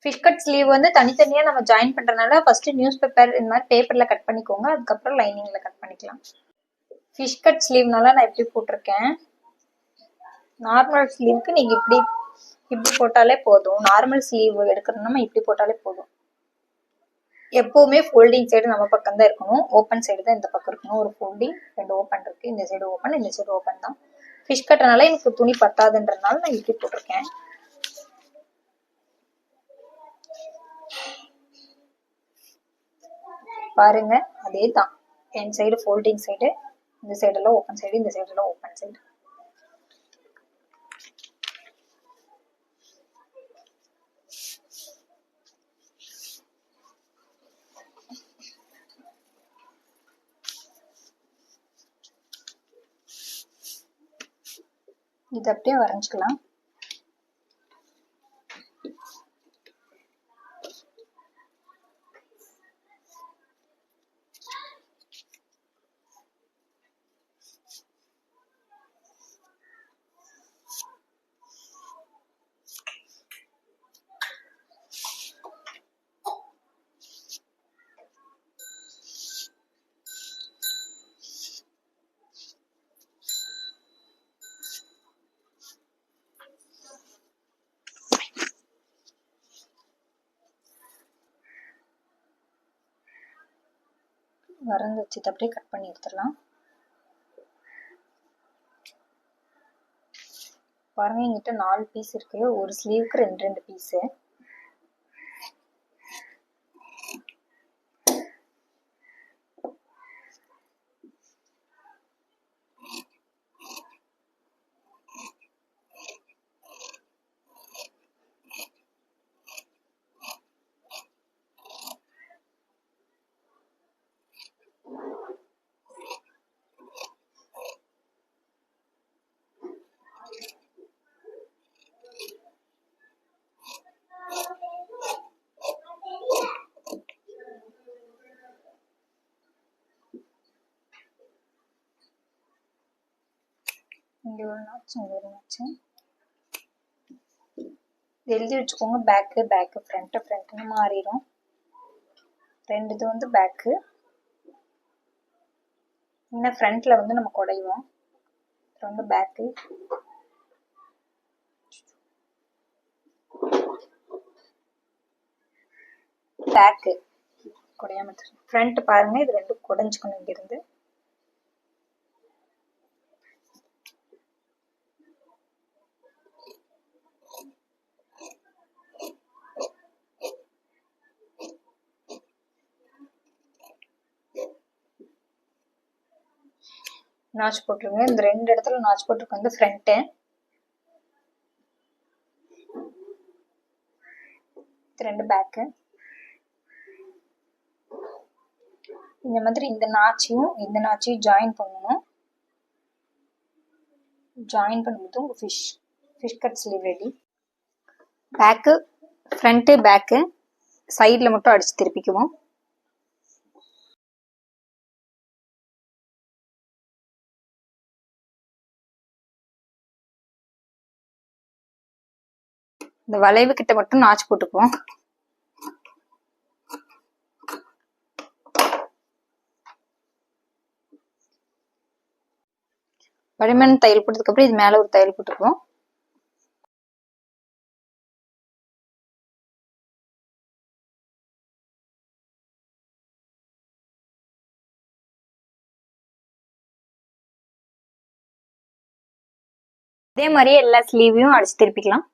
Fish cut sleeve வந்து தனித்தனியா நம்ம ஜாயின் பண்றதுனால ஃபர்ஸ்ட் நியூஸ் பேப்பர் இந்த மாதிரி பேப்பர்ல கட் பண்ணிக்கோங்க. அதுக்கப்புறம் லைனிங்ல கட் பண்ணிக்கலாம். ஃபிஷ் கட் ஸ்லீவ்னால நான் இப்படி போட்டிருக்கேன். நார்மல் ஸ்லீவுக்கு நீங்க இப்படி போட்டாலே போதும். நார்மல் ஸ்லீவ் எடுக்கணும்னா இப்படி போட்டாலே போதும். எப்பவுமே ஃபோல்டிங் சைடு நம்ம பக்கம் தான் இருக்கணும். ஓப்பன் சைடு தான் இந்த பக்கம் இருக்கணும். ஒரு ஃபோல்டிங், 2 ஓப்பன் இருக்கு. இந்த சைடு ஓப்பன், இந்த சைடு ஓப்பன் தான். ஃபிஷ் கட்டனால எனக்கு துணி பத்தாதுன்றதுனால நான் இப்படி போட்டிருக்கேன். பாருங்க, அதே தான். என் சைடு ஃபோல்டிங் சைடு, இந்த சைடெல்லாம் ஓப்பன் சைடு, இந்த சைடெல்லாம் ஓப்பன் சைடு. இது அப்படியே வரைஞ்சிக்கலாம். வரைஞ்சி வச்சுட்டு அப்படியே கட் பண்ணி எடுத்துடலாம். பாருங்க, என்கிட்ட 4 பீஸ் இருக்கு. ஒரு ஸ்லீவுக்கு 2 பீஸு. இங்கே ஒரு நாச்சு, இங்கே ஒரு நாச்சு. எழுதி வச்சுக்கோங்க. பேக்கு ஃப்ரண்ட்டுன்னு மாறிடும். 2 இது வந்து பேக்கு. இன்னும் ஃப்ரண்ட்ல வந்து நம்ம குடைவோம். வந்து பேக்கு, குடையாம ஃப்ரண்ட் பாருங்க. இது 2 குடைஞ்சுக்கணும். இங்கிருந்து நாச் போட்டுருங்க. இந்த 2 இடத்துல நாச் போட்டுருக்கு வந்து ஃப்ரண்ட்டு. இது 2 பேக்கு. இந்த மாதிரி இந்த நாச்சையும் ஜாயின் பண்ணணும். ஜாயின் பண்ணும்போது உங்க fish cut sleeve ready. Back, front, back, சைடில் மட்டும் அடிச்சு திருப்பிக்குவோம். இந்த வளைவு கிட்ட மட்டும் நாச்சு போட்டுக்குவோம். வடிமன் தையல் போட்டதுக்கு அப்புறம் இது மேல ஒரு தையல் போட்டுக்குவோம். இதே மாதிரியே எல்லா ஸ்லீவையும் அடிச்சு திருப்பிக்கலாம்.